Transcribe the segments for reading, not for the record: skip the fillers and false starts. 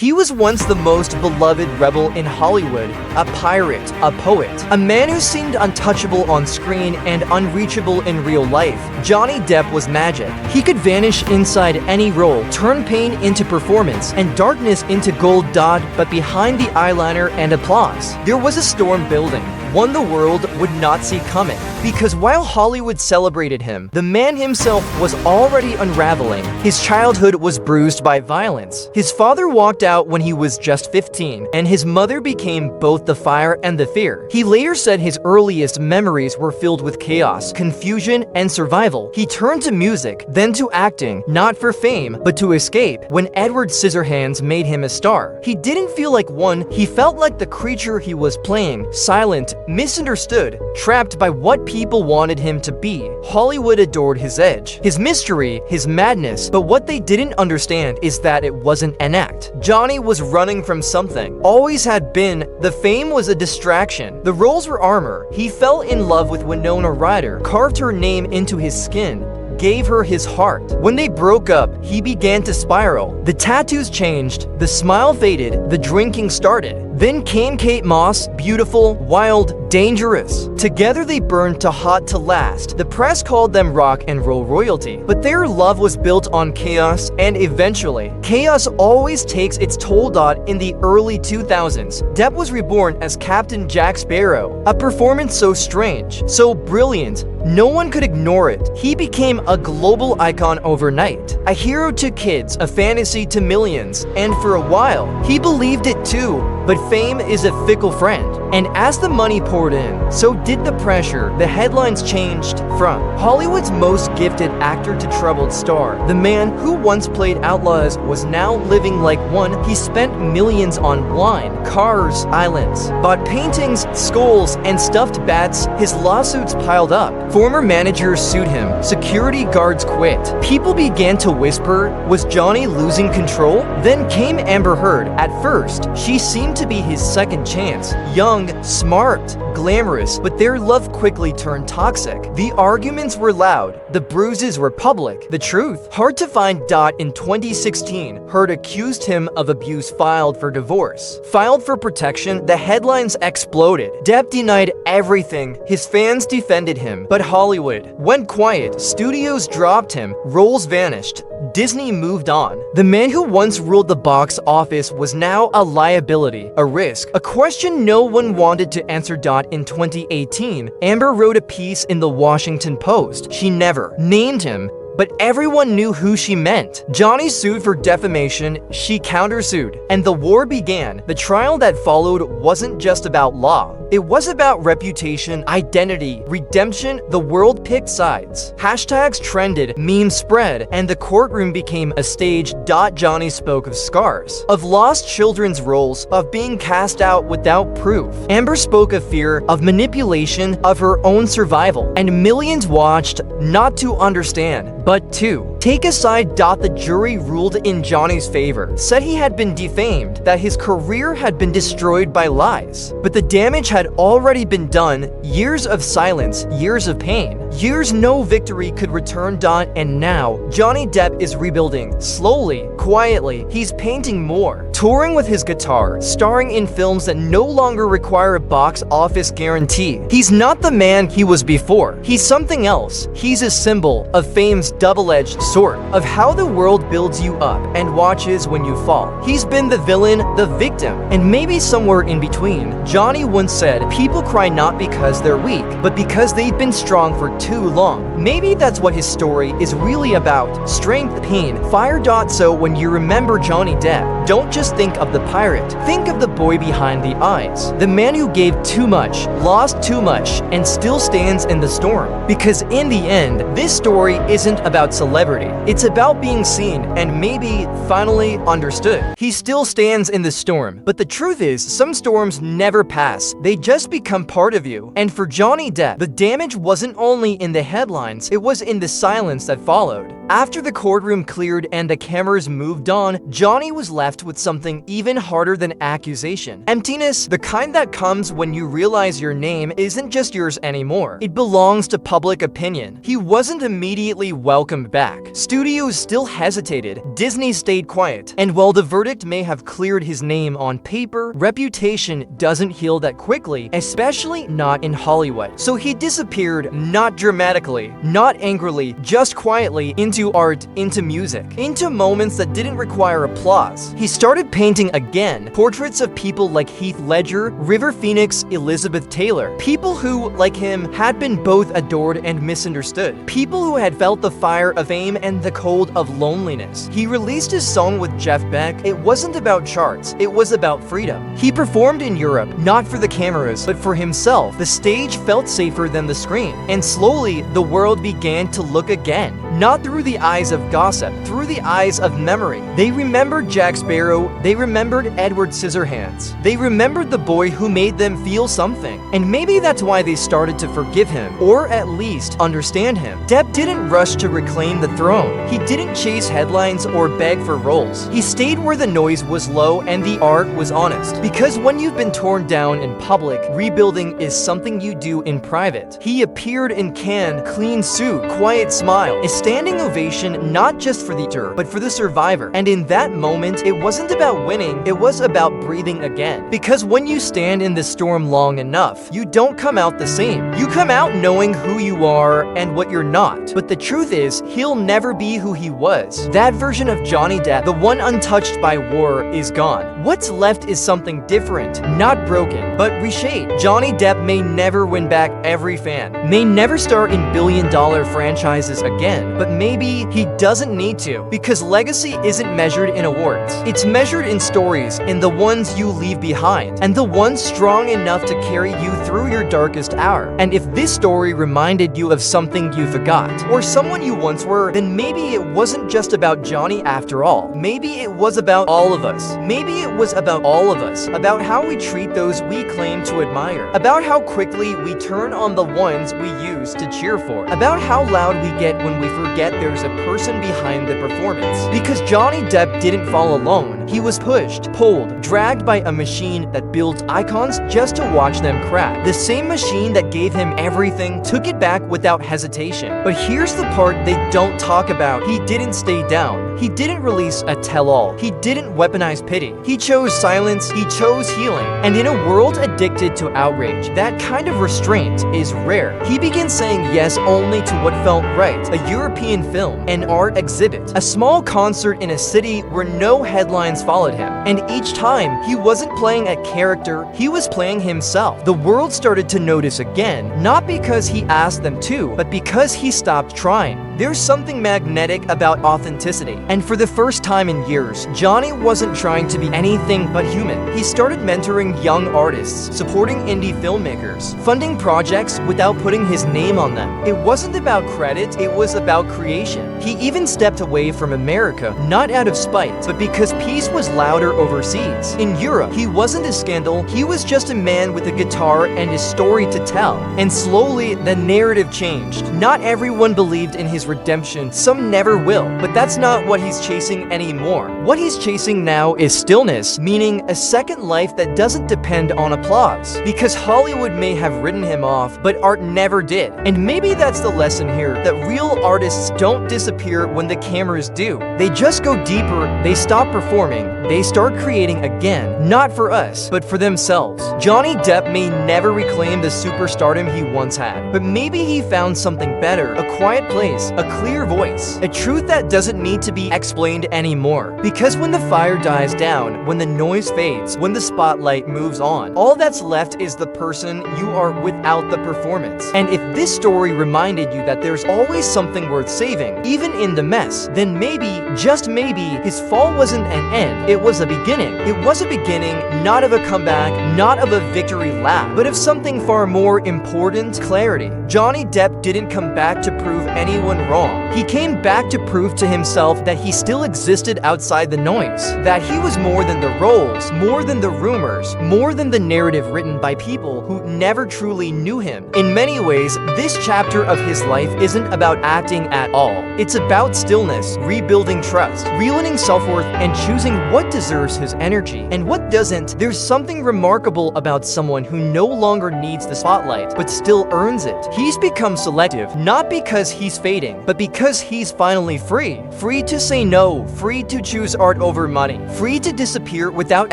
He was once the most beloved rebel in Hollywood, a pirate, a poet, a man who seemed untouchable on screen and unreachable in real life. Johnny Depp was magic. He could vanish inside any role, turn pain into performance, and darkness into gold dot, but behind the eyeliner and applause, there was a storm building, one the world would not see coming. Because while Hollywood celebrated him, the man himself was already unraveling. His childhood was bruised by violence. His father walked out when he was just 15, and his mother became both the fire and the fear. He later said his earliest memories were filled with chaos, confusion, and survival. He turned to music, then to acting, not for fame, but to escape. When Edward Scissorhands made him a star, he didn't feel like one, he felt like the creature he was playing, silent, misunderstood, trapped by what people wanted him to be. Hollywood adored his edge, his mystery, his madness, but what they didn't understand is that it wasn't an act. Johnny was running from something, always had been. The fame was a distraction. The roles were armor. He fell in love with Winona Ryder, carved her name into his skin, gave her his heart. When they broke up, he began to spiral. The tattoos changed, the smile faded, the drinking started. Then came Kate Moss, beautiful, wild, dangerous. Together they burned to hot to last. The press called them rock and roll royalty, but their love was built on chaos, and eventually, chaos always takes its toll. In the early 2000s, Depp was reborn as Captain Jack Sparrow, a performance so strange, so brilliant, no one could ignore it. He became a global icon overnight, a hero to kids, a fantasy to millions, and for a while, he believed it too. But fame is a fickle friend, and as the money poured in, so did the pressure. The headlines changed from Hollywood's most gifted actor to troubled star. The man who once played outlaws was now living like one. He spent millions on wine, cars, islands, bought paintings, skulls, and stuffed bats. His lawsuits piled up. Former managers sued him. Security guards quit. People began to whisper, was Johnny losing control? Then came Amber Heard. At first, she seemed to be his second chance. Young, smart, glamorous, but their love quickly turned toxic. The arguments were loud. The bruises were public. The truth, hard to find. In 2016, Heard accused him of abuse, filed for divorce, filed for protection. The headlines exploded. Depp denied everything. His fans defended him, but Hollywood went quiet. Studios dropped him. Roles vanished. Disney moved on. The man who once ruled the box office was now a liability, a risk, a question no one wanted to answer. In 2018, Amber wrote a piece in the Washington Post. She never named him, but everyone knew who she meant. Johnny sued for defamation, she countersued, and the war began. The trial that followed wasn't just about law. It was about reputation, identity, redemption. The world picked sides. Hashtags trended, memes spread, and the courtroom became a stage. Johnny spoke of scars, of lost children's roles, of being cast out without proof. Amber spoke of fear, of manipulation, of her own survival. And millions watched, not to understand, but to take a side. The jury ruled in Johnny's favor, said he had been defamed, that his career had been destroyed by lies. But the damage had already been done. Years of silence, years of pain, years no victory could return. And now, Johnny Depp is rebuilding, slowly, quietly. He's painting more, touring with his guitar, starring in films that no longer require a box office guarantee. He's not the man he was before. He's something else. He's a symbol of fame's double-edged sword, of how the world builds you up and watches when you fall. He's been the villain, the victim, and maybe somewhere in between. Johnny once said, people cry not because they're weak, but because they've been strong for too long. Maybe that's what his story is really about. Strength, pain, fire. So when you remember Johnny Depp, don't just think of the pirate. Think of the boy behind the eyes. The man who gave too much, lost too much, and still stands in the storm. Because in the end, this story isn't about celebrity. It's about being seen and maybe finally understood. He still stands in the storm, but the truth is, some storms never pass. They just become part of you. And for Johnny Depp, the damage wasn't only in the headlines, it was in the silence that followed. After the courtroom cleared and the cameras moved on, Johnny was left with something even harder than accusation. Emptiness, the kind that comes when you realize your name isn't just yours anymore. It belongs to public opinion. He wasn't immediately welcomed back. Studios still hesitated. Disney stayed quiet. And while the verdict may have cleared his name on paper, reputation doesn't heal that quickly, especially not in Hollywood. So he disappeared, not dramatically, not angrily, just quietly, into art, into music, into moments that didn't require applause. He started painting again, portraits of people like Heath Ledger, River Phoenix, Elizabeth Taylor, people who, like him, had been both adored and misunderstood, people who had felt the fire of fame and the cold of loneliness. He released his song with Jeff Beck. It wasn't about charts, it was about freedom. He performed in Europe, not for the cameras, but for himself. The stage felt safer than the screen, and slowly, the world began to look again. Not through the eyes of gossip, through the eyes of memory. They remembered Jack Sparrow, they remembered Edward Scissorhands. They remembered the boy who made them feel something. And maybe that's why they started to forgive him, or at least understand him. Depp didn't rush to reclaim the throne. He didn't chase headlines or beg for roles. He stayed where the noise was low and the art was honest. Because when you've been torn down in public, rebuilding is something you do in private. He appeared in Cannes, clean suit, quiet smile, a standing ovation not just for the actor, but for the survivor. And in that moment, it wasn't about winning, it was about breathing again. Because when you stand in the storm long enough, you don't come out the same. You come out knowing who you are and what you're not. But the truth is, he'll never be who he was. That version of Johnny Depp, the one untouched by war, is gone. What's left is something different, not broken, but reshaped. Johnny Depp may never win back every fan, may never star in billion-dollar franchises again, but maybe he doesn't need to, because legacy isn't measured in awards. It's measured in stories, in the ones you leave behind, and the ones strong enough to carry you through your darkest hour. And if this story reminded you of something you forgot, or someone you once were, then maybe it wasn't just about Johnny after all. Maybe it was about all of us. Maybe it was about all of us, about how we treat those we claim to admire, about how quickly we turn on the ones we used to cheer for, about how loud we get when we forget there's a person behind the performance. Because Johnny Depp didn't fall alone. He was pushed, pulled, dragged by a machine that builds icons just to watch them crack. The same machine that gave him everything took it back without hesitation. But here's the part they don't talk about. He didn't stay down. He didn't release a tell-all. He didn't weaponize pity. He chose silence. He chose healing. And in a world addicted to outrage, that kind of restraint is rare. He began saying yes only to what felt right. A European film, an art exhibit, a small concert in a city where no headlines followed him. And each time, he wasn't playing a character, he was playing himself. The world started to notice again, not because he asked them to, but because he stopped trying. There's something magnetic about authenticity. And for the first time in years, Johnny wasn't trying to be anything but human. He started mentoring young artists, supporting indie filmmakers, funding projects without putting his name on them. It wasn't about credit, it was about creation. He even stepped away from America, not out of spite, but because peace was louder overseas. In Europe, he wasn't a scandal, he was just a man with a guitar and a story to tell. And slowly, the narrative changed. Not everyone believed in his redemption, some never will, but that's not what he's chasing anymore. What he's chasing now is stillness, meaning a second life that doesn't depend on applause. Because Hollywood may have written him off, but art never did. And maybe that's the lesson here, that real artists don't disappear when the cameras do. They just go deeper, they stop performing, they start creating again, not for us, but for themselves. Johnny Depp may never reclaim the superstardom he once had, but maybe he found something better, a quiet place, a clear voice, a truth that doesn't need to be explained anymore. Because when the fire dies down, when the noise fades, when the spotlight moves on, all that's left is the person you are without the performance. And if this story reminded you that there's always something worth saving, even in the mess, then maybe, just maybe, his fall wasn't an end, it was a beginning. It was a beginning, not of a comeback, not of a victory lap, but of something far more important: clarity. Johnny Depp didn't come back to prove anyone wrong. He came back to prove to himself that he still existed outside the noise, that he was more than the roles, more than the rumors, more than the narrative written by people who never truly knew him. In many ways, this chapter of his life isn't about acting at all. It's about stillness, rebuilding trust, realigning self-worth, and choosing what deserves his energy and what doesn't. There's something remarkable about someone who no longer needs the spotlight, but still earns it. He's become selective, not because he's fading, but because he's finally free. Free to say no, free to choose art over money, free to disappear without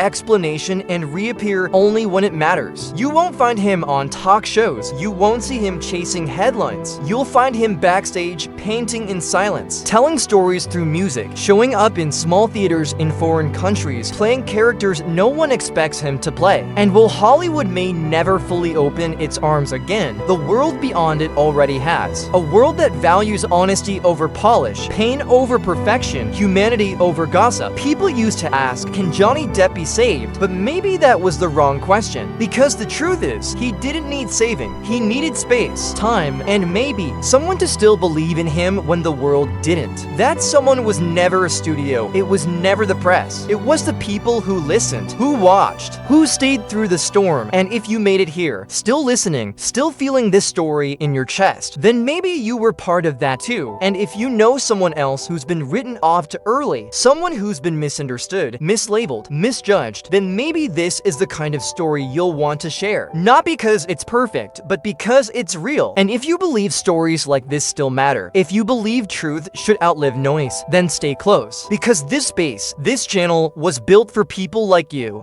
explanation and reappear only when it matters. You won't find him on talk shows. You won't see him chasing headlines. You'll find him backstage, painting in silence, telling stories through music, showing up in small theaters in foreign countries, playing characters no one expects him to play. And while Hollywood may never fully open its arms again, the world beyond it already has. A world that values honesty over polish, pain over perfection, humanity over gossip. People used to ask, can Johnny Depp be saved? But maybe that was the wrong question. Because the truth is, he didn't need saving. He needed space, time, and maybe someone to still believe in him when the world didn't. That someone was never a studio. It was never the press. It was the people who listened, who watched, who stayed through the storm. And if you made it here, still listening, still feeling this story in your chest, then maybe you were part of that too. And if you know someone else who's been written off too early, someone who's been misunderstood, mislabeled, misjudged, then maybe this is the kind of story you'll want to share. Not because it's perfect, but because it's real. And if you believe stories like this still matter, if you believe truth should outlive noise, then stay close. Because this space, this channel, was built for people like you.